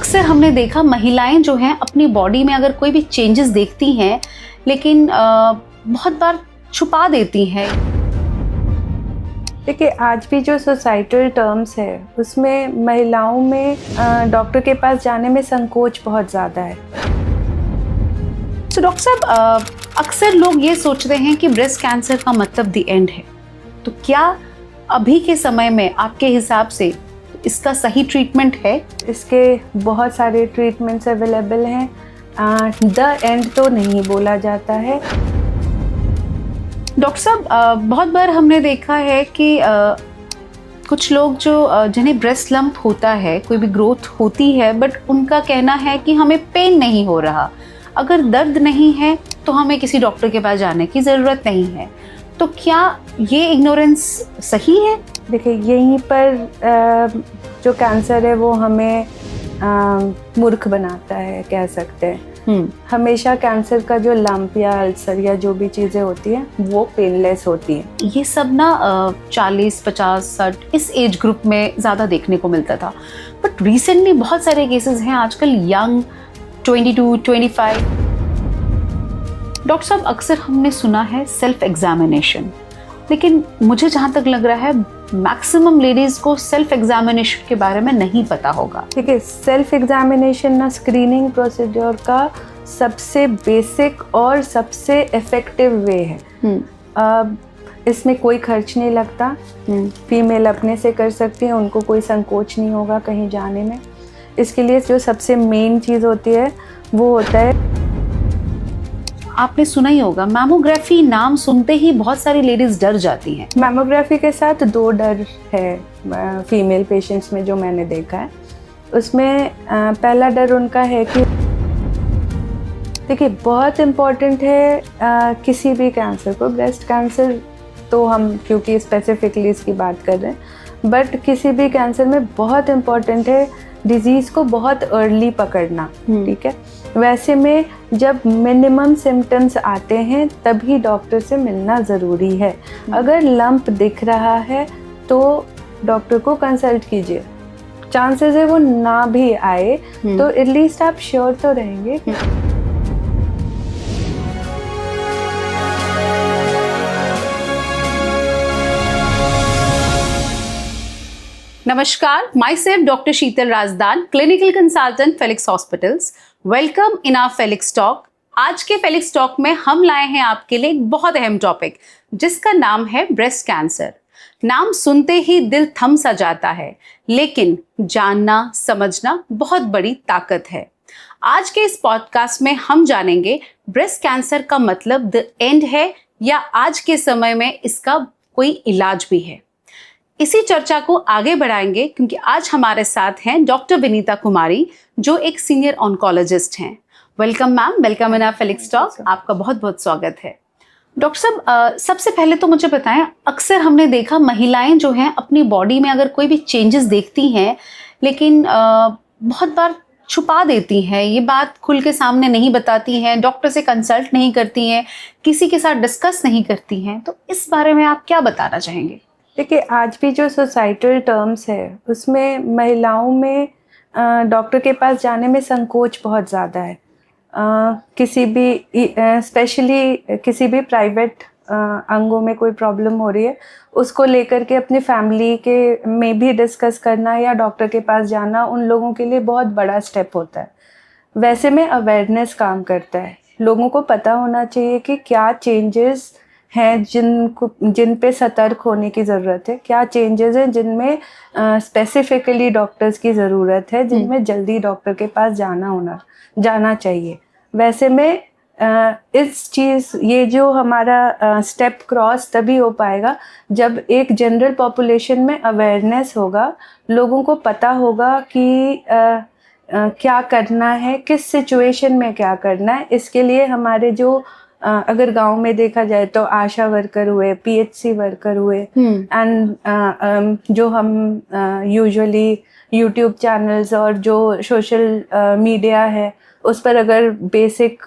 अक्सर हमने देखा महिलाएं जो हैं अपनी बॉडी में अगर कोई भी चेंजेस देखती हैं लेकिन बहुत बार छुपा देती हैं। देखिए, आज भी जो सोसाइटल टर्म्स है उसमें महिलाओं में डॉक्टर के पास जाने में संकोच बहुत ज़्यादा है। तो डॉक्टर साहब, अक्सर लोग ये सोचते हैं कि ब्रेस्ट कैंसर का मतलब द एंड है, तो क्या अभी के समय में आपके हिसाब से इसका सही ट्रीटमेंट है? इसके बहुत सारे ट्रीटमेंट्स अवेलेबल हैं। द एंड तो नहीं बोला जाता है। डॉक्टर साहब, बहुत बार हमने देखा है कि कुछ लोग जो जिन्हें ब्रेस्ट लंप होता है, कोई भी ग्रोथ होती है, बट उनका कहना है कि हमें पेन नहीं हो रहा, अगर दर्द नहीं है तो हमें किसी डॉक्टर के पास जाने की ज़रूरत नहीं है। तो क्या ये इग्नोरेंस सही है? देखिए, यहीं पर जो कैंसर है वो हमें मूर्ख बनाता है, कह सकते हैं। हमेशा कैंसर का जो लंप या अल्सर या जो भी चीज़ें होती हैं वो पेनलेस होती हैं। ये सब ना 40, 50, 60 इस एज ग्रुप में ज़्यादा देखने को मिलता था, बट रिसेंटली बहुत सारे केसेस हैं आजकल यंग 22, 25। डॉक्टर साहब, अक्सर हमने सुना है सेल्फ एग्जामिनेशन, लेकिन मुझे जहाँ तक लग रहा है मैक्सिमम लेडीज को सेल्फ एग्जामिनेशन के बारे में नहीं पता होगा। ठीक है, सेल्फ एग्जामिनेशन ना स्क्रीनिंग प्रोसीजर का सबसे बेसिक और सबसे इफेक्टिव वे है। इसमें कोई खर्च नहीं लगता। फीमेल अपने से कर सकती है, उनको कोई संकोच नहीं होगा कहीं जाने में। इसके लिए जो सबसे मेन चीज़ होती है वो होता है, आपने सुना ही होगा, मैमोग्राफी नाम सुनते ही बहुत सारी लेडीज डर जाती हैं। मैमोग्राफी के साथ दो डर है फीमेल पेशेंट्स में जो मैंने देखा है। उसमें पहला डर उनका है कि देखिए, बहुत इम्पॉर्टेंट है किसी भी कैंसर को, ब्रेस्ट कैंसर तो हम क्योंकि स्पेसिफिकली इसकी बात कर रहे हैं, बट किसी भी कैंसर में बहुत इम्पॉर्टेंट है डिजीज़ को बहुत अर्ली पकड़ना। ठीक है, वैसे में जब मिनिमम सिम्टम्स आते हैं तभी डॉक्टर से मिलना ज़रूरी है। अगर लंप दिख रहा है तो डॉक्टर को कंसल्ट कीजिए। चांसेस है वो ना भी आए तो एटलीस्ट आप श्योर तो रहेंगे। नमस्कार, myself doctor Sheetal Rajdan, clinical consultant Felix hospitals. Welcome in our Felix talk. आज के फेलिक्स टॉक में हम लाए हैं आपके लिए एक बहुत अहम टॉपिक, जिसका नाम है ब्रेस्ट कैंसर। नाम सुनते ही दिल थम सा जाता है, लेकिन जानना समझना बहुत बड़ी ताकत है। आज के इस पॉडकास्ट में हम जानेंगे ब्रेस्ट कैंसर का मतलब द एंड है या आज के समय में इसका कोई इलाज भी है। इसी चर्चा को आगे बढ़ाएंगे क्योंकि आज हमारे साथ हैं डॉक्टर विनीता कुमारी, जो एक सीनियर ऑन्कोलॉजिस्ट हैं। Welcome ma'am, welcome in our Felix talk. आपका बहुत बहुत स्वागत है। डॉक्टर साहब, सबसे पहले तो मुझे बताएं, अक्सर हमने देखा महिलाएं जो हैं अपनी बॉडी में अगर कोई भी चेंजेस देखती हैं लेकिन बहुत बार छुपा देती हैं, ये बात खुल के सामने नहीं बताती हैं, डॉक्टर से कंसल्ट नहीं करती हैं, किसी के साथ डिस्कस नहीं करती हैं, तो इस बारे में आप क्या बताना चाहेंगे? देखिए, आज भी जो सोसाइटल टर्म्स है उसमें महिलाओं में डॉक्टर के पास जाने में संकोच बहुत ज़्यादा है। किसी भी स्पेशली किसी भी प्राइवेट अंगों में कोई प्रॉब्लम हो रही है, उसको लेकर के अपनी फैमिली के में भी डिस्कस करना या डॉक्टर के पास जाना उन लोगों के लिए बहुत बड़ा स्टेप होता है। वैसे में अवेयरनेस काम करता है। लोगों को पता होना चाहिए कि क्या चेंजेस हैं जिन पे सतर्क होने की ज़रूरत है, क्या चेंजेस हैं जिनमें स्पेसिफिकली डॉक्टर्स की ज़रूरत है, जिनमें जल्दी डॉक्टर के पास जाना चाहिए। वैसे में ये जो हमारा स्टेप क्रॉस तभी हो पाएगा जब एक जनरल पॉपुलेशन में अवेयरनेस होगा, लोगों को पता होगा कि क्या करना है, किस सिचुएशन में क्या करना है। इसके लिए हमारे जो अगर गांव में देखा जाए तो आशा वर्कर हुए, पीएचसी वर्कर हुए, एंड जो हम यूजुअली यूट्यूब चैनल्स और जो सोशल मीडिया है उस पर अगर बेसिक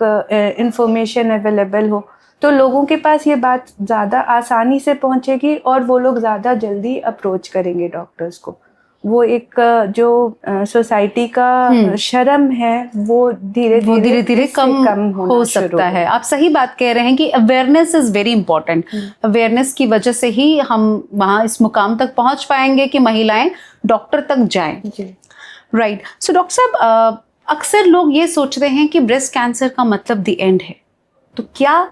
इंफॉर्मेशन अवेलेबल हो तो लोगों के पास ये बात ज़्यादा आसानी से पहुंचेगी और वो लोग ज़्यादा जल्दी अप्रोच करेंगे डॉक्टर्स को। वो एक जो सोसाइटी का शर्म है वो धीरे धीरे कम होना हो शुरू सकता है। आप सही बात कह रहे हैं कि awareness is very important. Awareness की वजह से ही हम वहाँ इस मुकाम तक पहुंच पाएंगे कि महिलाएं डॉक्टर तक जाएं। राइट। सो डॉक्टर साहब, अक्सर लोग ये सोचते हैं कि ब्रेस्ट कैंसर का मतलब द एंड है, तो क्या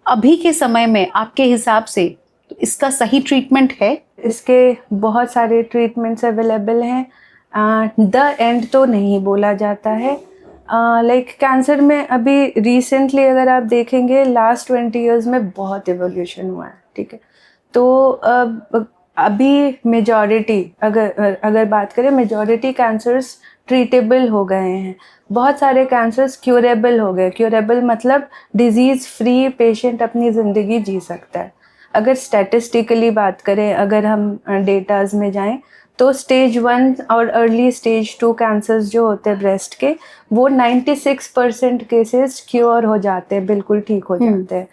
अभी के समय में आपके हिसाब से इसका सही ट्रीटमेंट है? इसके बहुत सारे ट्रीटमेंट्स अवेलेबल हैं। द एंड तो नहीं बोला जाता है। लाइक कैंसर में अभी रिसेंटली अगर आप देखेंगे लास्ट 20 इयर्स में बहुत एवोल्यूशन हुआ है, ठीक है। तो अभी मेजॉरिटी अगर बात करें, मेजॉरिटी कैंसर्स ट्रीटेबल हो गए हैं। बहुत सारे कैंसर्स क्यूरेबल हो गए। क्यूरेबल मतलब डिजीज़ फ्री पेशेंट अपनी ज़िंदगी जी सकता है। अगर स्टैटिस्टिकली बात करें, अगर हम डेटाज में जाएं, तो स्टेज 1 और अर्ली स्टेज 2 कैंसर्स जो होते हैं ब्रेस्ट के, वो 96% केसेस क्योर हो जाते हैं, बिल्कुल ठीक हो जाते हैं।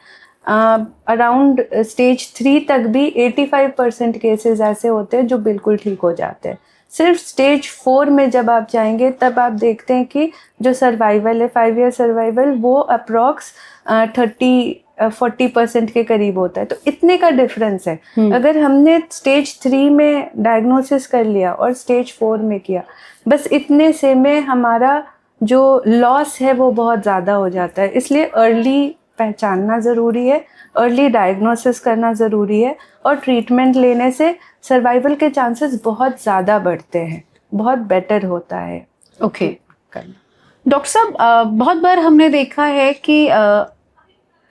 अराउंड स्टेज 3 तक भी 85% केसेस ऐसे होते हैं जो बिल्कुल ठीक हो जाते हैं। सिर्फ स्टेज 4 में जब आप जाएंगे तब आप देखते हैं कि जो सर्वाइवल है, 5 ईयर सर्वाइवल, वो अप्रॉक्स 30-40% के करीब होता है। तो इतने का डिफरेंस है। अगर हमने स्टेज 3 में डायग्नोसिस कर लिया और स्टेज 4 में किया, बस इतने से में हमारा जो लॉस है वो बहुत ज़्यादा हो जाता है। इसलिए अर्ली पहचानना ज़रूरी है, अर्ली डायग्नोसिस करना ज़रूरी है, और ट्रीटमेंट लेने से सर्वाइवल के चांसेस बहुत ज़्यादा बढ़ते हैं, बहुत बेटर होता है। ओके डॉक्टर साहब, बहुत बार हमने देखा है कि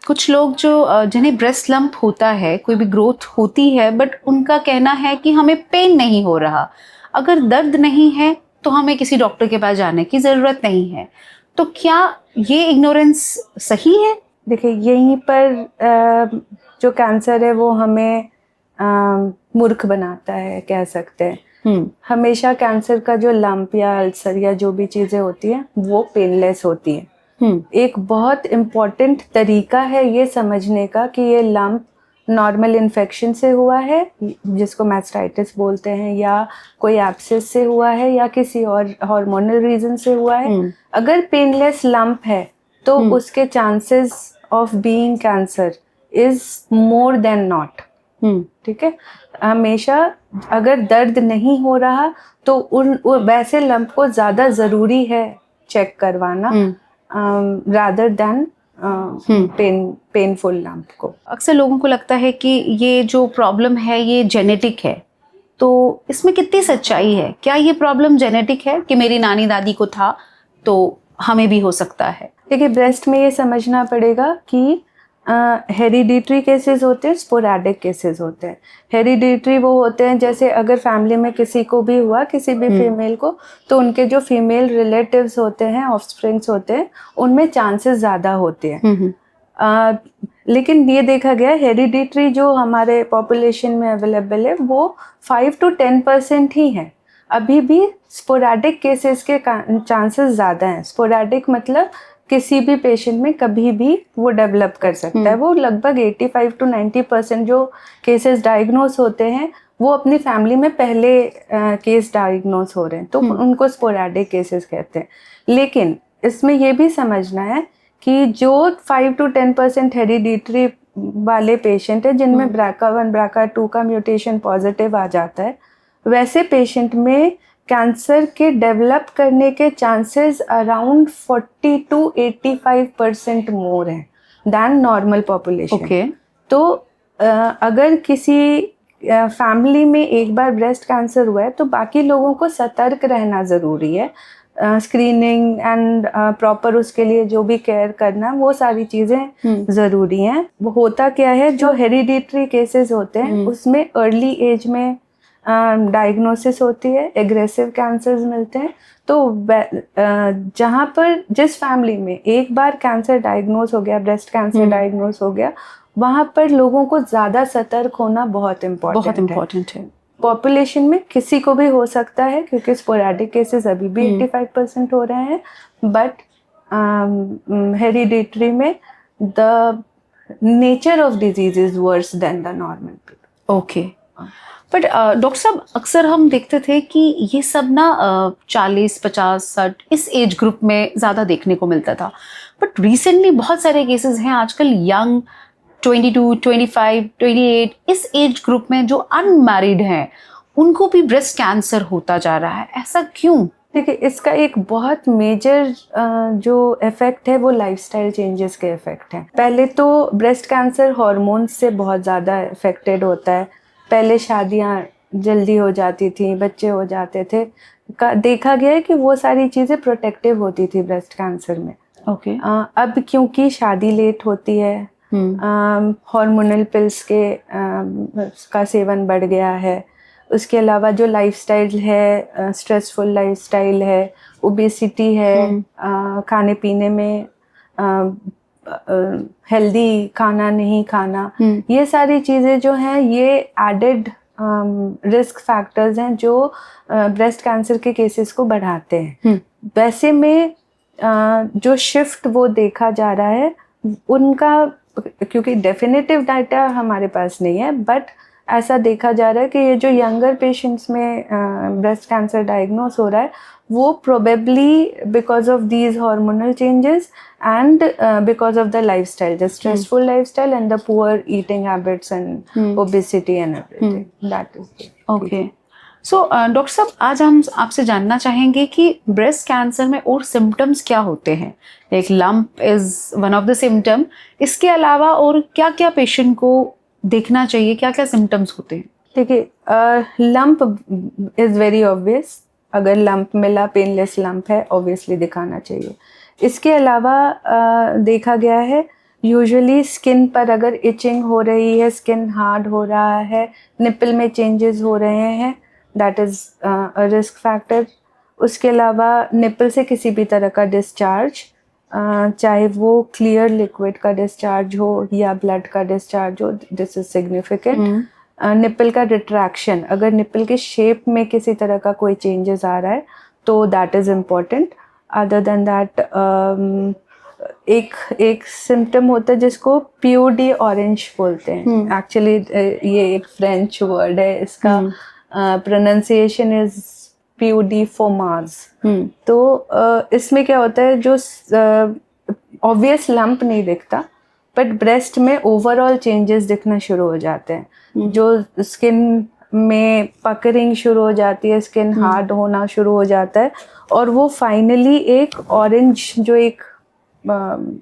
कुछ लोग जो जिन्हें ब्रेस्ट लंप होता है, कोई भी ग्रोथ होती है, बट उनका कहना है कि हमें पेन नहीं हो रहा, अगर दर्द नहीं है तो हमें किसी डॉक्टर के पास जाने की ज़रूरत नहीं है। तो क्या ये इग्नोरेंस सही है? देखिए, यहीं पर जो कैंसर है वो हमें मूर्ख बनाता है, कह सकते हैं। हमेशा कैंसर का जो लंप या अल्सर या जो भी चीज़ें होती हैं वो पेनलेस होती हैं। एक बहुत इम्पॉर्टेंट तरीका है ये समझने का कि ये लंप नॉर्मल इन्फेक्शन से हुआ है, जिसको मैस्टाइटिस बोलते हैं, या कोई एब्सेस से हुआ है, या किसी और हार्मोनल रीजन से हुआ है। अगर पेनलेस लंप है तो उसके chances of being cancer is more than not. ठीक है। हमेशा अगर दर्द नहीं हो रहा तो वैसे लंप को ज़्यादा ज़रूरी है चेक करवाना, रादर देन पेनफुल लंप को। अक्सर लोगों को लगता है कि ये जो प्रॉब्लम है ये जेनेटिक है, तो इसमें कितनी सच्चाई है? क्या ये प्रॉब्लम जेनेटिक है कि मेरी नानी दादी को था तो हमें भी हो सकता है? देखिए, ब्रेस्ट में ये समझना पड़ेगा कि हेरिडिटरी केसेस होते हैं, स्पोरैडिक केसेस होते हैं। हेरिडिटरी वो होते हैं जैसे अगर फैमिली में किसी को भी हुआ, किसी भी फीमेल को, तो उनके जो फीमेल रिलेटिव्स होते हैं, ऑफस्प्रिंग्स होते हैं, उनमें चांसेस ज़्यादा होते हैं। लेकिन ये देखा गया हेरिडिटरी जो हमारे पॉपुलेशन में अवेलेबल है वो 5 to 10% ही है। अभी भी स्पोरैडिक केसेस के चांसेस ज़्यादा हैं। स्पोरैडिक मतलब किसी भी पेशेंट में कभी भी वो डेवलप कर सकता है। वो लगभग 85 to 90% जो केसेस डायग्नोस होते हैं वो अपनी फैमिली में पहले केस डायग्नोस हो रहे हैं, तो उनको स्पोरैडिक केसेस कहते हैं। लेकिन इसमें ये भी समझना है कि जो 5 to 10% हेरिडिटरी वाले पेशेंट है जिनमें BRCA1 BRCA2 का म्यूटेशन पॉजिटिव आ जाता है, वैसे पेशेंट में कैंसर के डेवलप करने के चांसेस अराउंड 40 to 85% मोर हैं दैन नॉर्मल पॉपुलेशन। तो अगर किसी फैमिली में एक बार ब्रेस्ट कैंसर हुआ है तो बाकी लोगों को सतर्क रहना ज़रूरी है। स्क्रीनिंग एंड प्रॉपर उसके लिए जो भी केयर करना, वो सारी चीज़ें ज़रूरी हैं। वो होता क्या है, जो हेरिडिटरी केसेस होते हैं उसमें अर्ली एज में डायग्नोसिस होती है, एग्रेसिव कैंसर्स मिलते हैं। तो जहाँ पर जिस फैमिली में एक बार कैंसर डायग्नोस हो गया, ब्रेस्ट कैंसर डायग्नोस हो गया, वहाँ पर लोगों को ज़्यादा सतर्क होना बहुत इम्पोर्टेंट है। पॉपुलेशन में किसी को भी हो सकता है क्योंकि स्पोरैडिक केसेस अभी भी 85% हो रहे हैं, बट हेरिडिटरी में the nature of disease is worse than the normal people. Okay. But doctor साहब, अक्सर हम देखते थे कि ये सब ना 40, 50, 60 इस एज ग्रुप में ज़्यादा देखने को मिलता था, बट रिसेंटली बहुत सारे केसेस हैं आजकल यंग 22, 25, 28 इस एज ग्रुप में जो अनमैरिड हैं उनको भी ब्रेस्ट कैंसर होता जा रहा है। ऐसा क्यों? देखिए, इसका एक बहुत मेजर जो इफेक्ट है वो लाइफस्टाइल चेंजेस के इफेक्ट हैं। पहले तो ब्रेस्ट कैंसर हार्मोन्स से बहुत ज़्यादा इफेक्टेड होता है। पहले शादियाँ जल्दी हो जाती थी, बच्चे हो जाते थे, देखा गया है कि वो सारी चीज़ें प्रोटेक्टिव होती थी ब्रेस्ट कैंसर में। ओके। अब क्योंकि शादी लेट होती है, हार्मोनल पिल्स के का सेवन बढ़ गया है, उसके अलावा जो लाइफस्टाइल है, स्ट्रेसफुल लाइफस्टाइल है, ओबेसिटी है, खाने पीने में हेल्दी खाना नहीं खाना, ये सारी चीज़ें जो हैं ये एडेड रिस्क फैक्टर्स हैं जो ब्रेस्ट कैंसर के केसेस को बढ़ाते हैं। वैसे में जो शिफ्ट वो देखा जा रहा है उनका, क्योंकि डेफिनेटिव डाटा हमारे पास नहीं है, बट ऐसा देखा जा रहा है कि ये जो यंगर पेशेंट्स में ब्रेस्ट कैंसर डायग्नोस हो रहा है वो probably because of these hormonal changes and because of the lifestyle, the stressful lifestyle and the poor eating habits and obesity and everything. That is okay. So doctor साहब, आज हम आपसे जानना चाहेंगे कि ब्रेस्ट कैंसर में और सिम्टम्स क्या होते हैं। एक lump is one of the symptom, इसके अलावा और क्या क्या पेशेंट को देखना चाहिए, क्या क्या सिम्टम्स होते हैं? देखिए, लंप इज़ वेरी ऑब्वियस। अगर लंप मिला, पेनलेस लंप है, ऑब्वियसली दिखाना चाहिए। इसके अलावा देखा गया है यूजुअली स्किन पर अगर इचिंग हो रही है, स्किन हार्ड हो रहा है, निपल में चेंजेस हो रहे हैं, that is a risk factor. उसके अलावा निपल से किसी भी तरह का डिस्चार्ज, चाहे वो क्लियर लिक्विड का डिस्चार्ज हो या ब्लड का डिस्चार्ज हो, दिस इज सिग्निफिकेंट। निपल का रिट्रैक्शन, अगर निपल के शेप में किसी तरह का कोई चेंजेस आ रहा है तो that is important. Other than that एक सिम्टम होता है जिसको POD ऑरेंज बोलते हैं। एक्चुअली ये एक फ्रेंच वर्ड है, इसका प्रोनाउंसिएशन इज POD फॉर्माज। तो इसमें क्या होता है, जो ऑब्वियस लंप नहीं दिखता बट ब्रेस्ट में ओवरऑल चेंजेस दिखना शुरू हो जाते हैं। जो स्किन में पकरिंग शुरू हो जाती है, स्किन हार्ड होना शुरू हो जाता है और वो फाइनली एक ऑरेंज, जो एक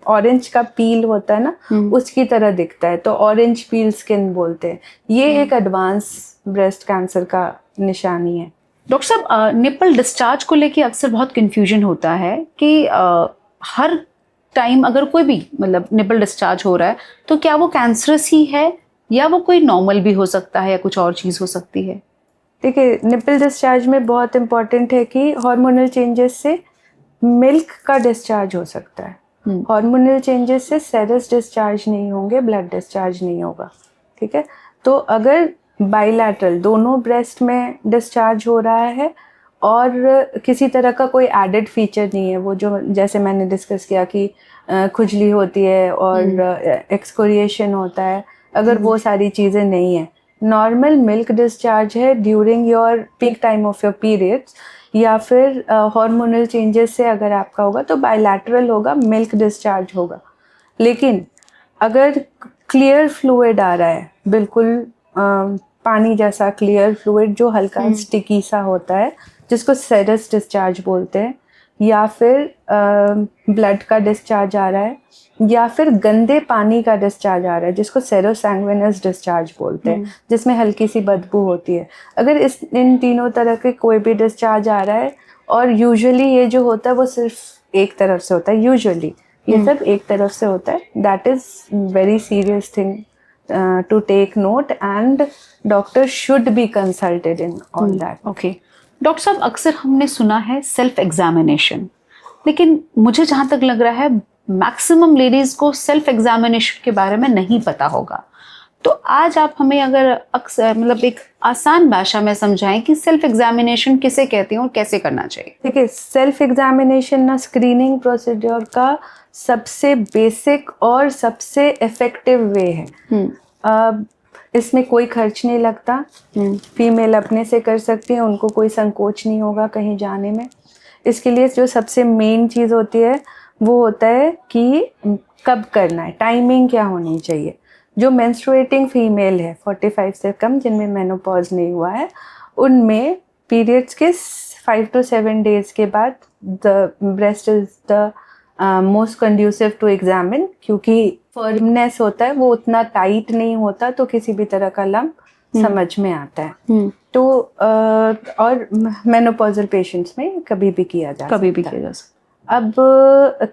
ऑरेंज का पील होता है ना, उसकी तरह दिखता है, तो ऑरेंज पील स्किन बोलते हैं। ये एक एडवांस ब्रेस्ट कैंसर का निशानी है। डॉक्टर साहब, निपल डिस्चार्ज को लेके अक्सर बहुत कंफ्यूजन होता है कि हर टाइम अगर कोई भी मतलब निपल डिस्चार्ज हो रहा है तो क्या वो कैंसरस ही है या वो कोई नॉर्मल भी हो सकता है या कुछ और चीज़ हो सकती है? देखिए, निपल डिस्चार्ज में बहुत इम्पॉर्टेंट है कि हार्मोनल चेंजेस से मिल्क का डिस्चार्ज हो सकता है। हार्मोनल चेंजेस से सेरस डिस्चार्ज नहीं होंगे, ब्लड डिस्चार्ज नहीं होगा। ठीक है, तो अगर बाइलैटरल दोनों ब्रेस्ट में डिस्चार्ज हो रहा है और किसी तरह का कोई एडेड फीचर नहीं है, वो जो जैसे मैंने डिस्कस किया कि खुजली होती है और एक्सकोरिएशन होता है, अगर वो सारी चीज़ें नहीं है, नॉर्मल मिल्क डिस्चार्ज है during your peak time of your periods, या फिर हार्मोनल चेंजेस से अगर आपका होगा तो बाइलैटरल होगा, मिल्क डिस्चार्ज होगा। लेकिन अगर क्लियर फ्लूइड आ रहा है, बिल्कुल पानी जैसा क्लियर फ्लूइड जो हल्का स्टिकी सा होता है, जिसको सेरस डिस्चार्ज बोलते हैं, या फिर ब्लड का डिस्चार्ज आ रहा है, या फिर गंदे पानी का डिस्चार्ज आ रहा है जिसको सेरोसैंग्विनस डिस्चार्ज बोलते हैं, जिसमें हल्की सी बदबू होती है। अगर इन तीनों तरह के कोई भी डिस्चार्ज आ रहा है, और यूजुअली ये जो होता है वो सिर्फ एक तरफ से होता है, यूजुअली ये सब एक तरफ से होता है, that is very serious thing to take note and doctor should be consulted in all that. Okay. Doctor साहब, अक्सर हमने सुना है सेल्फ एग्जामिनेशन, लेकिन मुझे जहाँ तक लग रहा है मैक्सिमम लेडीज़ को सेल्फ एग्जामिनेशन के बारे में नहीं पता होगा। तो आज आप हमें अगर अक्सर मतलब एक आसान भाषा में समझाएं कि सेल्फ एग्जामिनेशन किसे कहते हैं और कैसे करना चाहिए। देखिए, सेल्फ एग्जामिनेशन ना स्क्रीनिंग प्रोसीड्योर का सबसे बेसिक और सबसे इफेक्टिव वे है। इसमें कोई खर्च नहीं लगता, फीमेल अपने से कर सकती है, उनको कोई संकोच नहीं होगा कहीं जाने में। इसके लिए जो सबसे मेन चीज़ होती है वो होता है कि कब करना है, टाइमिंग क्या होनी चाहिए। जो मेंस्ट्रुएटिंग फीमेल है 45 से कम, जिनमें मेनोपॉज नहीं हुआ है, उनमें पीरियड्स के 5 to 7 डेज के बाद the breast is the most conducive to examine, क्योंकि फर्मनेस होता है, वो उतना टाइट नहीं होता, तो किसी भी तरह का लंप समझ में आता है। तो और मेनोपॉजल पेशेंट्स में कभी भी किया जा सकता। अब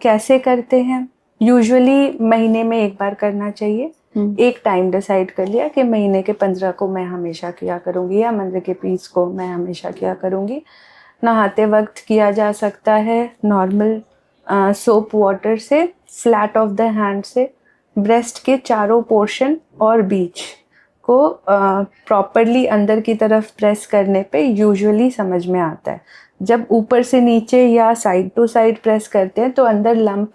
कैसे करते हैं? यूजुअली महीने में एक बार करना चाहिए। एक टाइम डिसाइड कर लिया कि महीने के 15 को मैं हमेशा किया करूँगी, या मंथ के 20 को मैं हमेशा किया करूँगी। नहाते वक्त किया जा सकता है नॉर्मल सोप वाटर से, फ्लैट ऑफ द हैंड से। ब्रेस्ट के चारों पोर्शन और बीच को प्रॉपरली अंदर की तरफ प्रेस करने पे यूजुअली समझ में आता है। जब ऊपर से नीचे या साइड टू साइड प्रेस करते हैं तो अंदर लंप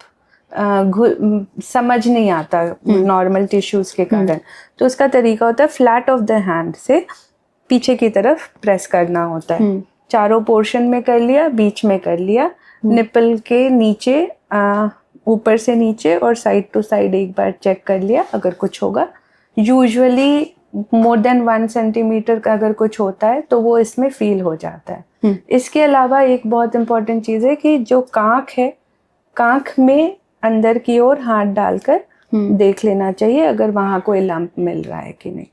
समझ नहीं आता नॉर्मल टिश्यूज के कारण। तो उसका तरीका होता है फ्लैट ऑफ द हैंड से पीछे की तरफ प्रेस करना होता है। चारों पोर्शन में कर लिया, बीच में कर लिया, निपल के नीचे, ऊपर से नीचे और साइड टू साइड एक बार चेक कर लिया अगर कुछ होगा। यूजुअली मोर देन 1 सेंटीमीटर का अगर कुछ होता है तो वो इसमें फील हो जाता है। इसके अलावा एक बहुत इम्पोर्टेंट चीज़ है कि जो कांख है, कांख में अंदर की ओर हाथ डालकर देख लेना चाहिए अगर वहाँ कोई लंप मिल रहा है कि नहीं।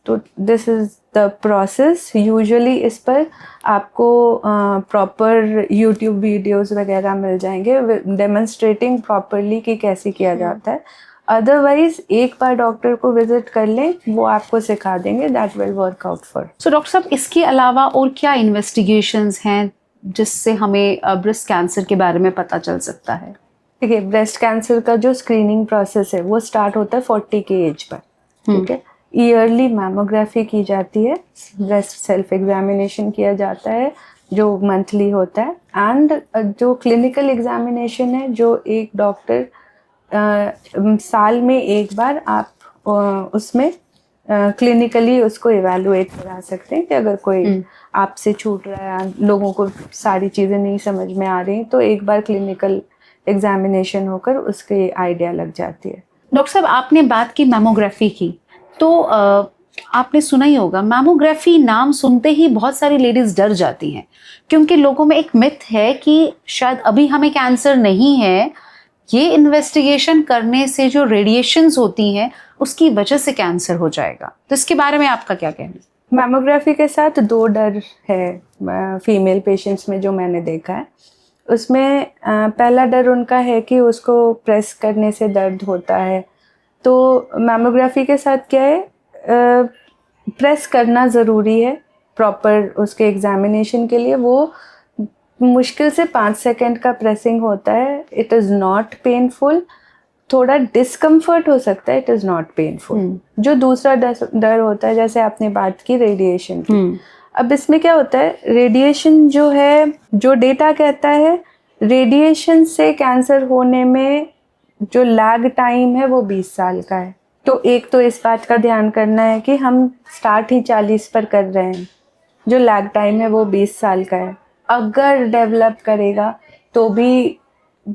तो this is the process. Usually इस पर आपको प्रॉपर यूट्यूब वीडियोस वगैरह मिल जाएंगे डेमोन्स्ट्रेटिंग प्रॉपरली कि कैसे किया जाता है। अदरवाइज एक बार डॉक्टर को विजिट कर लें, वो आपको सिखा देंगे, that will work out for. So doctor साहब, इसके अलावा और क्या इन्वेस्टिगेशंस हैं जिससे हमें ब्रेस्ट कैंसर के बारे में पता चल सकता है? देखिए, ब्रेस्ट कैंसर का जो स्क्रीनिंग प्रोसेस है वो स्टार्ट होता है 40 के एज पर। ठीक है, ईयरली मैमोग्राफी की जाती है, ब्रेस्ट सेल्फ एग्जामिनेशन किया जाता है जो मंथली होता है, एंड जो क्लिनिकल एग्जामिनेशन है जो एक डॉक्टर साल में एक बार आप उसमें क्लिनिकली उसको इवैल्यूएट करा सकते हैं कि अगर कोई आपसे छूट रहा है, लोगों को सारी चीज़ें नहीं समझ में आ रही, तो एक बार क्लिनिकल एग्जामिनेशन होकर उसके आइडिया लग जाती है। डॉक्टर साहब, आपने बात की मैमोग्राफी की, तो आपने सुना ही होगा मैमोग्राफी नाम सुनते ही बहुत सारी लेडीज डर जाती हैं, क्योंकि लोगों में एक मिथ है कि शायद अभी हमें कैंसर नहीं है, ये इन्वेस्टिगेशन करने से जो रेडिएशंस होती हैं उसकी वजह से कैंसर हो जाएगा। तो इसके बारे में आपका क्या कहना है? मैमोग्राफी के साथ 2 डर है फीमेल पेशेंट्स में जो मैंने देखा है। उसमें पहला डर उनका है कि उसको प्रेस करने से दर्द होता है। तो मैमोग्राफी के साथ क्या है, प्रेस करना ज़रूरी है प्रॉपर उसके एग्जामिनेशन के लिए। वो मुश्किल से 5 सेकंड का प्रेसिंग होता है। इट इज़ नॉट पेनफुल, थोड़ा डिस्कम्फर्ट हो सकता है, इट इज़ नॉट पेनफुल। जो दूसरा डर होता है, जैसे आपने बात की रेडिएशन की, अब इसमें क्या होता है, रेडिएशन जो है, जो डेटा कहता है रेडिएशन से कैंसर होने में जो लैग टाइम है वो 20 साल का है। तो एक तो इस बात का ध्यान करना है कि हम स्टार्ट ही 40 पर कर रहे हैं, जो लैग टाइम है वो 20 साल का है। अगर डेवलप करेगा तो भी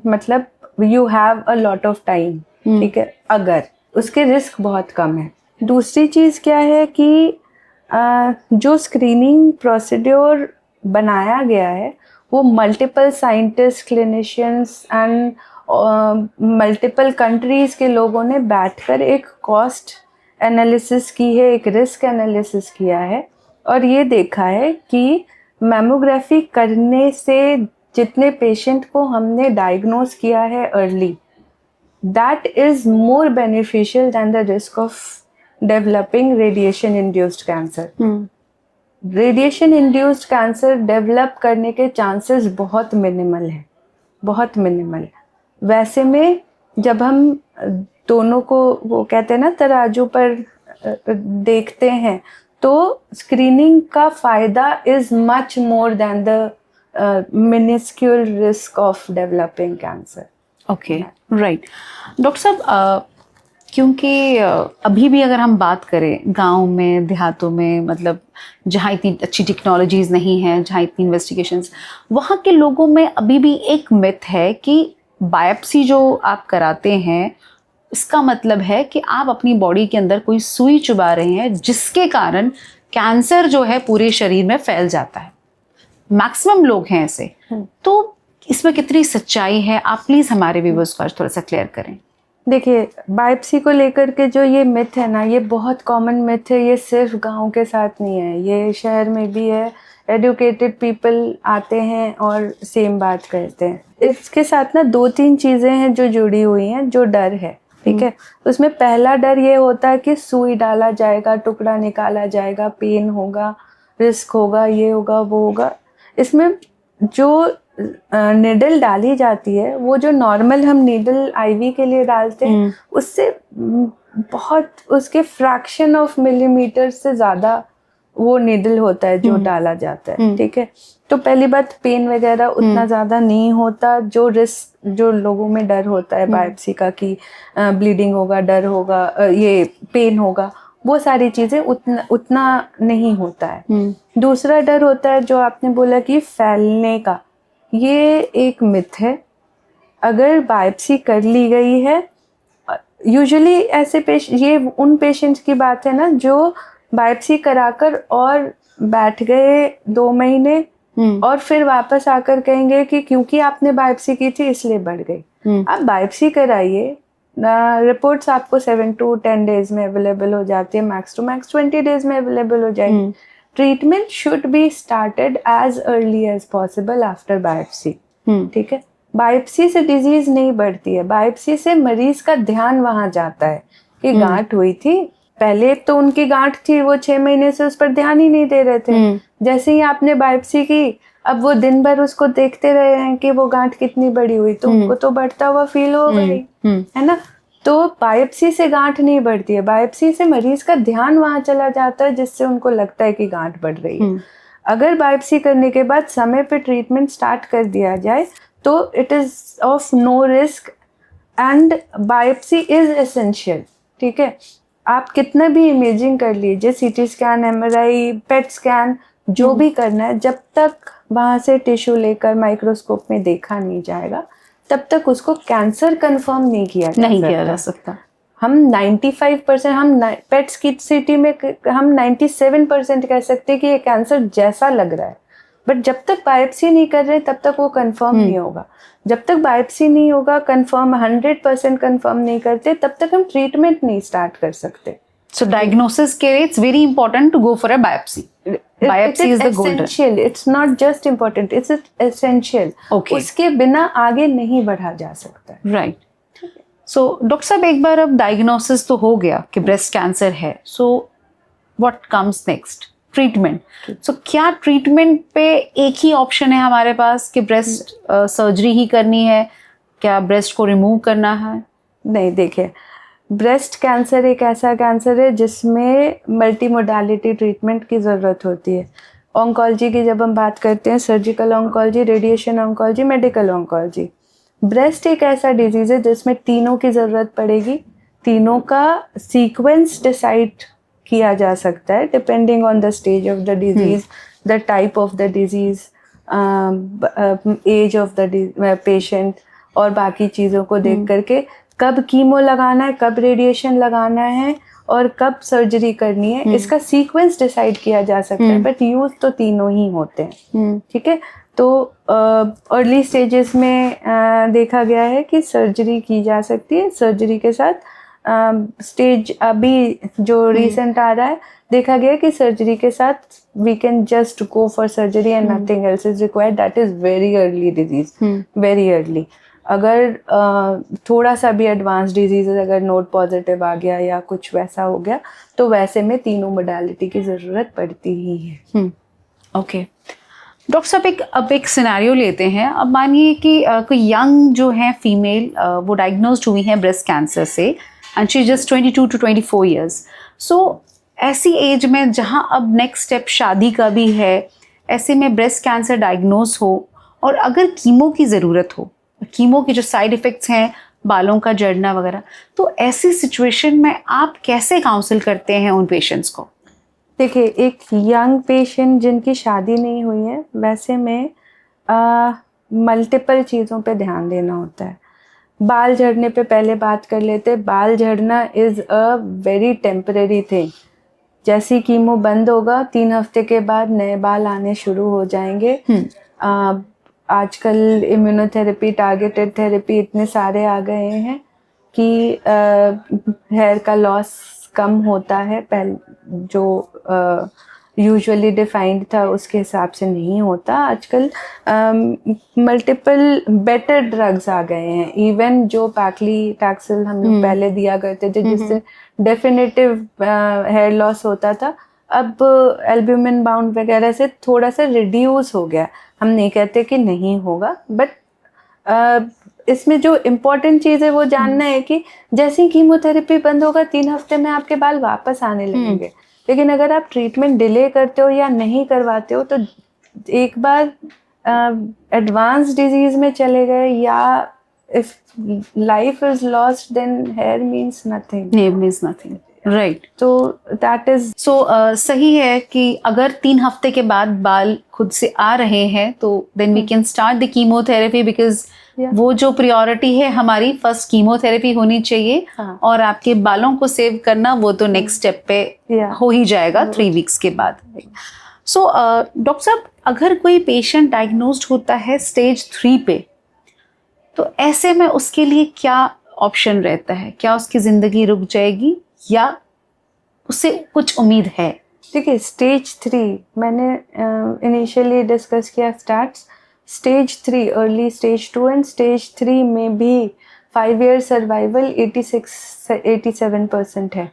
मतलब you have a lot of time, ठीक है, अगर उसके रिस्क बहुत कम है। दूसरी चीज़ क्या है कि जो स्क्रीनिंग प्रोसीड्योर बनाया गया है वो multiple scientist, clinicians and multiple countries के लोगों ने बैठकर एक कॉस्ट एनालिसिस की है, एक रिस्क एनालिसिस किया है, और ये देखा है कि मैमोग्राफी करने से जितने पेशेंट को हमने डायग्नोज किया है early, that is more beneficial than the risk of developing radiation induced cancer. Radiation induced cancer develop करने के चांसेस बहुत मिनिमल हैं, बहुत मिनिमल। वैसे में जब हम दोनों को, वो कहते हैं ना, तराजू पर देखते हैं, तो स्क्रीनिंग का फ़ायदा is much more than the minuscule risk of developing cancer. Okay, right. Doctor साहब, क्योंकि अभी भी अगर हम बात करें गांव में, देहातों में, मतलब जहाँ इतनी अच्छी टेक्नोलॉजीज़ नहीं हैं, जहाँ इतनी इन्वेस्टिगेशंस, वहाँ के लोगों में अभी भी एक मिथ है कि बायोप्सी जो आप कराते हैं इसका मतलब है कि आप अपनी बॉडी के अंदर कोई सुई चुबा रहे हैं जिसके कारण कैंसर जो है पूरे शरीर में फैल जाता है। मैक्सिमम लोग हैं ऐसे। तो इसमें कितनी सच्चाई है, आप प्लीज़ हमारे व्यूअर्स को आज थोड़ा सा क्लियर करें। देखिए, बायोप्सी को लेकर के जो ये मिथ है ना, ये बहुत कॉमन मिथ है। ये सिर्फ गांव के साथ नहीं है, ये शहर में भी है। एडुकेटेड पीपल आते हैं और सेम बात करते हैं। इसके साथ ना 2-3 चीज़ें हैं जो जुड़ी हुई हैं, जो डर है, ठीक है। उसमें पहला डर ये होता है कि सुई डाला जाएगा, टुकड़ा निकाला जाएगा, पेन होगा, रिस्क होगा, ये होगा, वो होगा। इसमें जो निडल डाली जाती है, वो जो नॉर्मल हम निडल आईवी के लिए डालते हैं, उससे बहुत, उसके फ्रैक्शन ऑफ मिलीमीटर से ज़्यादा वो निडल होता है जो डाला जाता है, ठीक है। तो पहली बात, पेन वगैरह उतना ज़्यादा नहीं होता। जो रिस्क, जो लोगों में डर होता है बायोप्सी का कि ब्लीडिंग होगा, डर होगा, ये पेन होगा, वो सारी चीज़ें उतना नहीं होता है। दूसरा डर होता है जो आपने बोला कि फैलने का, ये एक मिथ है। अगर बायोप्सी कर ली गई है, यूजुअली ऐसे ये उन पेशेंट्स की बात है ना जो बायोप्सी कराकर और बैठ गए 2 महीने और फिर वापस आकर कहेंगे कि क्योंकि आपने बायोप्सी की थी इसलिए बढ़ गई। आप बायोप्सी कराइए, रिपोर्ट्स आपको 7 to 10 डेज में अवेलेबल हो जाती है, मैक्स टू मैक्स 20 डेज में अवेलेबल हो जाएगी। Treatment should be started as early as possible after biopsy, ठीक है। बायोप्सी से डिजीज नहीं बढ़ती है, बायोप्सी से मरीज का ध्यान वहां जाता है कि गांठ हुई थी। पहले तो उनकी गांठ थी, वो 6 महीने से उस पर ध्यान ही नहीं दे रहे थे। जैसे ही आपने बायोप्सी की, अब वो दिन भर उसको देखते रहे हैं कि वो गांठ कितनी बड़ी हुई, तो उनको तो बढ़ता हुआ फील हो गई, है ना। तो बायोप्सी से गांठ नहीं बढ़ती है, बायोप्सी से मरीज का ध्यान वहां चला जाता है जिससे उनको लगता है कि गांठ बढ़ रही है। अगर बायोप्सी करने के बाद समय पे ट्रीटमेंट स्टार्ट कर दिया जाए तो it is of no risk and biopsy is essential, ठीक है। आप कितना भी इमेजिंग कर लीजिए, CT scan, MRI, PET scan, जो भी करना है, जब तक वहां से टिश्यू लेकर माइक्रोस्कोप में देखा नहीं जाएगा तब तक उसको कैंसर कंफर्म नहीं किया जा सकता। हम 95%, हम पेट्स की सिटी में हम 97% कह सकते हैं कि ये कैंसर जैसा लग रहा है, बट जब तक बायोप्सी नहीं कर रहे तब तक वो कंफर्म नहीं होगा। जब तक बायोप्सी नहीं होगा, कंफर्म 100% कंफर्म नहीं करते, तब तक हम ट्रीटमेंट नहीं स्टार्ट कर सकते। So diagnosis के लिए it's very important to go for a biopsy. Biopsy is the golden. Essential. It's not just important. It's essential. Okay. उसके बिना आगे नहीं बढ़ा जा सकता। Right. So डॉक्टर साहब, एक बार अब डायग्नोसिस तो हो गया कि ब्रेस्ट कैंसर है, so what comes next? Treatment. So क्या ट्रीटमेंट पे एक ही ऑप्शन है हमारे पास कि ब्रेस्ट सर्जरी ही करनी है, क्या ब्रेस्ट को रिमूव करना है? नहीं, देखिए, ब्रेस्ट कैंसर एक ऐसा कैंसर है जिसमें मल्टी मोडालिटी ट्रीटमेंट की ज़रूरत होती है। ऑन्कोलॉजी की जब हम बात करते हैं, surgical oncology, radiation oncology, medical oncology. Breast एक ऐसा डिजीज़ है जिसमें तीनों की ज़रूरत पड़ेगी। तीनों का सीक्वेंस डिसाइड किया जा सकता है depending on the stage of the disease, the type of the disease, age of the patient और बाकी चीज़ों को देख करके कब कीमो लगाना है, कब रेडिएशन लगाना है और कब सर्जरी करनी है, इसका सीक्वेंस डिसाइड किया जा सकता है, बट यूज तो तीनों ही होते हैं, ठीक है। तो अर्ली स्टेजेस में देखा गया है कि सर्जरी की जा सकती है। सर्जरी के साथ स्टेज अभी जो रिसेंट आ रहा है, देखा गया कि सर्जरी के साथ we can just go for surgery and nothing else is required. That is very early disease, very early. अगर थोड़ा सा भी एडवांस डिजीज, अगर नोड पॉजिटिव आ गया या कुछ वैसा हो गया, तो वैसे में तीनों मोडालिटी की ज़रूरत पड़ती ही है। ओके डॉक्टर साहब, अब एक सिनेरियो लेते हैं। अब मानिए कि कोई यंग जो है फीमेल, वो डायग्नोज्ड हुई हैं ब्रेस्ट कैंसर से and she just 22 to 24 years. So ऐसी एज में जहाँ अब नेक्स्ट स्टेप शादी का भी है, ऐसे में ब्रेस्ट कैंसर डायग्नोज हो और अगर कीमो की ज़रूरत हो, कीमो के जो साइड इफ़ेक्ट्स हैं बालों का झड़ना वगैरह। तो ऐसी सिचुएशन में आप कैसे काउंसिल करते हैं उन पेशेंट्स को? देखिए, एक यंग पेशेंट जिनकी शादी नहीं हुई है, वैसे में मल्टीपल चीज़ों पे ध्यान देना होता है। बाल झड़ने पे पहले बात कर लेते। बाल झड़ना is a very temporary thing. जैसी कीमो बंद होगा 3 हफ्ते के बाद नए बाल आने शुरू हो जाएंगे। आजकल इम्यूनोथेरेपी, टारगेटेड थेरेपी इतने सारे आ गए हैं कि हेयर का लॉस कम होता है। पहले जो यूजुअली डिफाइंड था उसके हिसाब से नहीं होता। आजकल मल्टीपल बेटर ड्रग्स आ गए हैं। इवन जो पैक्लीटैक्सेल हम लोग पहले दिया करते थे जिससे डेफिनेटिव हेयर लॉस होता था, अब एल्ब्यूमिन बाउंड वगैरह से थोड़ा सा रिड्यूस हो गया। हम नहीं कहते कि नहीं होगा, बट इसमें जो इम्पोर्टेंट चीज़ है वो जानना है कि जैसे ही कीमोथेरेपी बंद होगा 3 हफ्ते में आपके बाल वापस आने लगेंगे। लेकिन अगर आप ट्रीटमेंट डिले करते हो या नहीं करवाते हो तो एक बार एडवांस डिजीज में चले गए या if life is lost then hair means nothing. Right. तो दैट इज सही है कि अगर 3 हफ्ते के बाद बाल खुद से आ रहे हैं तो then we can start the chemotherapy, because वो जो प्रायोरिटी है हमारी फर्स्ट कीमोथेरेपी होनी चाहिए। और आपके बालों को सेव करना वो तो नेक्स्ट स्टेप पे हो ही जाएगा 3 वीक्स के बाद। डॉक्टर साहब, अगर कोई पेशेंट डायग्नोज्ड होता है स्टेज 3 पे, तो ऐसे में उसके लिए क्या ऑप्शन रहता है? क्या उसकी जिंदगी रुक जाएगी या उससे कुछ उम्मीद है? देखिए, स्टेज 3 मैंने इनिशियली डिस्कस किया starts. Stage 3, early stage 2 and stage 3 में भी 5 ईयर सर्वाइवल 86-87% है।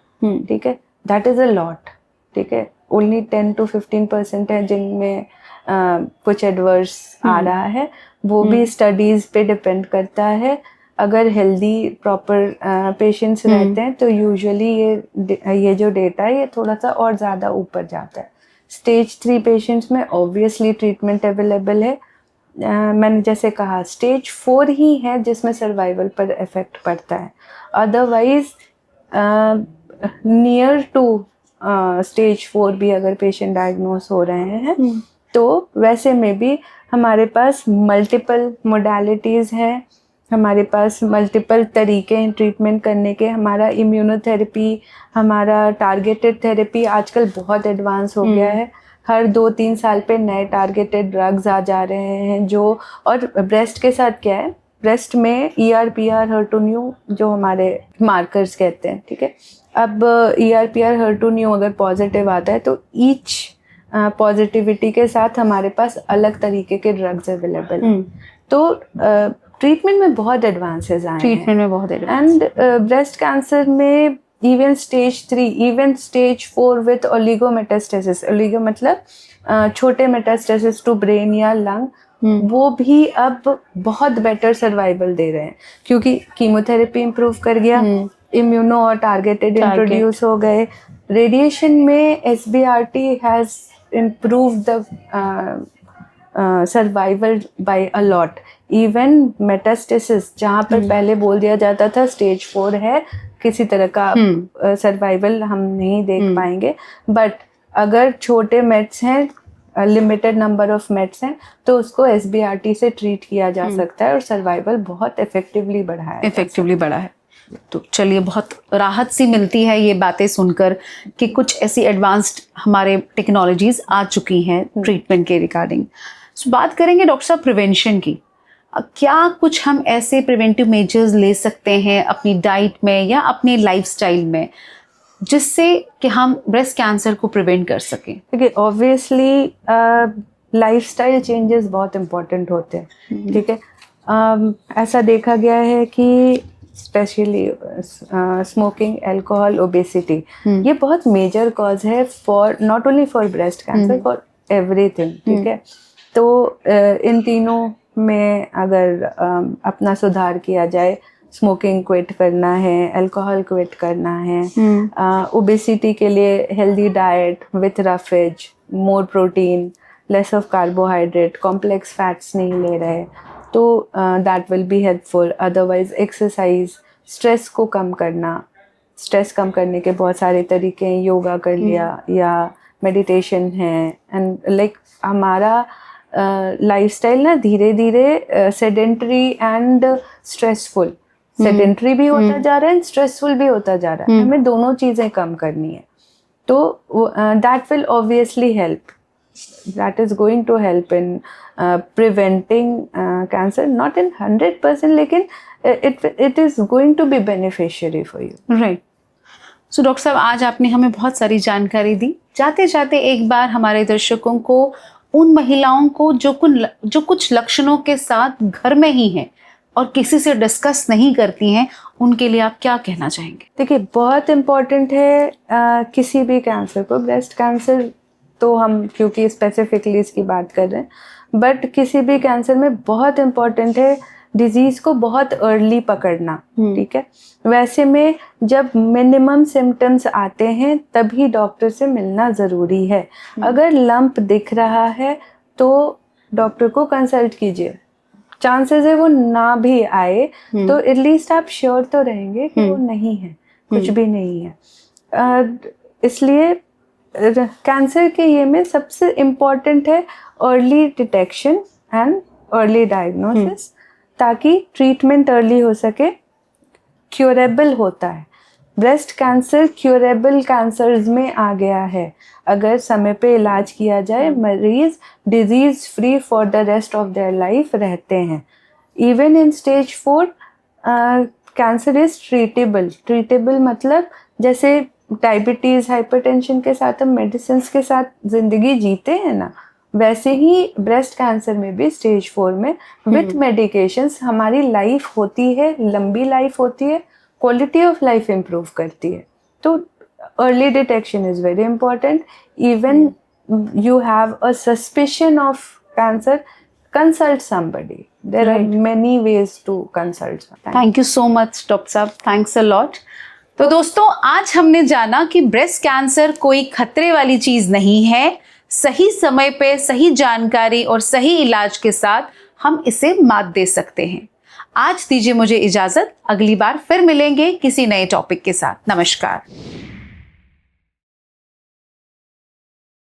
ठीक है, दैट इज़ अ लॉट। ठीक है, ओनली 10 to 15% है जिनमें कुछ एडवर्स आ रहा है। वो भी स्टडीज़ पे डिपेंड करता है। अगर हेल्दी प्रॉपर पेशेंट्स रहते हैं तो यूजुअली ये जो डेटा है ये थोड़ा सा और ज़्यादा ऊपर जाता है। स्टेज 3 पेशेंट्स में ऑब्वियसली ट्रीटमेंट अवेलेबल है। मैंने जैसे कहा, स्टेज 4 ही है जिसमें सर्वाइवल पर इफेक्ट पड़ता है। अदरवाइज नियर टू स्टेज 4 भी अगर पेशेंट डायग्नोस हो रहे हैं तो वैसे में भी हमारे पास मल्टीपल मोडालिटीज़ हैं, हमारे पास मल्टीपल तरीके हैं ट्रीटमेंट करने के। हमारा इम्यूनोथेरेपी, हमारा टारगेटेड थेरेपी आजकल बहुत एडवांस हो गया है। हर 2-3 साल पे नए टारगेटेड ड्रग्स आ जा रहे हैं जो, और ब्रेस्ट के साथ क्या है, ब्रेस्ट में ER/PR HER2/neu जो हमारे मार्कर्स कहते हैं। ठीक है, अब ER/PR HER2/neu अगर पॉजिटिव आता है तो ईच पॉजिटिविटी के साथ हमारे पास अलग तरीके के ड्रग्स अवेलेबल हैं। तो ट्रीटमेंट में बहुत एडवांसेस आए हैं। एंड ब्रेस्ट कैंसर में even stage 3, even stage 4 with oligometastasis, oligo मतलब छोटे मेटास्टेसिस टू ब्रेन या लंग, वो भी अब बहुत बेटर सर्वाइवल दे रहे हैं क्योंकि कीमोथेरेपी इम्प्रूव कर गया, इम्यूनो और टारगेटेड इंट्रोड्यूस हो गए। रेडिएशन में SBRT has improve the survival by a lot. Even metastasis जहाँ पर पहले बोल दिया जाता था स्टेज 4 है, किसी तरह का सर्वाइवल हम नहीं देख पाएंगे, बट अगर छोटे मेट्स हैं, लिमिटेड नंबर ऑफ मेट्स हैं, तो उसको SBRT से ट्रीट किया जा सकता है और सर्वाइवल बहुत इफेक्टिवली बढ़ा है। तो चलिए, बहुत राहत सी मिलती है ये बातें सुनकर कि कुछ ऐसी एडवांस्ड हमारे टेक्नोलॉजीज आ चुकी हैं ट्रीटमेंट के रिगार्डिंग। बात करेंगे डॉक्टर साहब प्रिवेंशन की। क्या कुछ हम ऐसे प्रिवेंटिव मेजर्स ले सकते हैं अपनी डाइट में या अपने लाइफस्टाइल में जिससे कि हम ब्रेस्ट कैंसर को प्रिवेंट कर सकें? देखिए, ऑब्वियसली लाइफस्टाइल चेंजेस बहुत इम्पोर्टेंट होते हैं। ठीक है, ऐसा देखा गया है कि स्पेशली स्मोकिंग, अल्कोहल, ओबेसिटी, ये बहुत मेजर कॉज है for not only for breast cancer, for everything. ठीक है, तो इन तीनों में अगर अपना सुधार किया जाए, स्मोकिंग क्विट करना है, अल्कोहल क्विट करना है, ओबेसिटी के लिए healthy diet with roughage, more protein, less of carbohydrate, complex fats नहीं ले रहे, तो that will be helpful. Otherwise exercise, stress को कम करना, स्ट्रेस कम करने के बहुत सारे तरीके हैं, योगा कर लिया या मेडिटेशन है। एंड लाइक हमारा लाइफस्टाइल ना धीरे धीरे सेडेंटरी एंड स्ट्रेसफुल, सेडेंटरी भी होता जा रहा है एंड स्ट्रेसफुल भी होता जा रहा है। हमें दोनों चीज़ें कम करनी है, तो that will obviously help, that is going to help in preventing cancer, not in 100%, लेकिन it is going to be beneficiary for you. Right. So doctor साहब, आज आपने हमें बहुत सारी जानकारी दी। जाते जाते एक बार हमारे दर्शकों को, उन महिलाओं को जो कुछ लक्षणों के साथ घर में ही हैं और किसी से डिस्कस नहीं करती हैं, उनके लिए आप क्या कहना चाहेंगे? देखिए, बहुत इम्पोर्टेंट है किसी भी कैंसर को, ब्रेस्ट कैंसर तो हम क्योंकि स्पेसिफिकली इसकी बात कर रहे हैं, बट किसी भी कैंसर में बहुत इम्पोर्टेंट है डिजीज़ को बहुत अर्ली पकड़ना। ठीक है, वैसे में जब मिनिमम सिम्टम्स आते हैं तभी डॉक्टर से मिलना ज़रूरी है। अगर लंप दिख रहा है तो डॉक्टर को कंसल्ट कीजिए। चांसेस है वो ना भी आए तो एटलीस्ट आप श्योर तो रहेंगे कि वो नहीं है, कुछ भी नहीं है। इसलिए कैंसर के ये में सबसे इम्पॉर्टेंट है early detection and early diagnosis, ताकि ट्रीटमेंट अर्ली हो सके। क्योरेबल होता है, ब्रेस्ट कैंसर क्योरेबल कैंसर्स में आ गया है। अगर समय पे इलाज किया जाए, मरीज disease free for the rest of their life रहते हैं। Even in stage 4 cancer is treatable. Treatable मतलब जैसे डायबिटीज़, हाइपरटेंशन के साथ हम मेडिसिन के साथ ज़िंदगी जीते हैं ना, वैसे ही ब्रेस्ट कैंसर में भी स्टेज 4 में विथ मेडिकेशंस हमारी लाइफ होती है, लंबी लाइफ होती है, क्वालिटी ऑफ लाइफ इम्प्रूव करती है। तो early detection is very important. Even you have a suspicion of cancer, consult somebody. There are many ways to consult. Thank you so much, doctor साहब, thanks a lot. तो दोस्तों, आज हमने जाना कि ब्रेस्ट कैंसर कोई खतरे वाली चीज नहीं है। सही समय पे सही जानकारी और सही इलाज के साथ हम इसे मात दे सकते हैं। आज दीजिए मुझे इजाजत, अगली बार फिर मिलेंगे किसी नए टॉपिक के साथ। नमस्कार।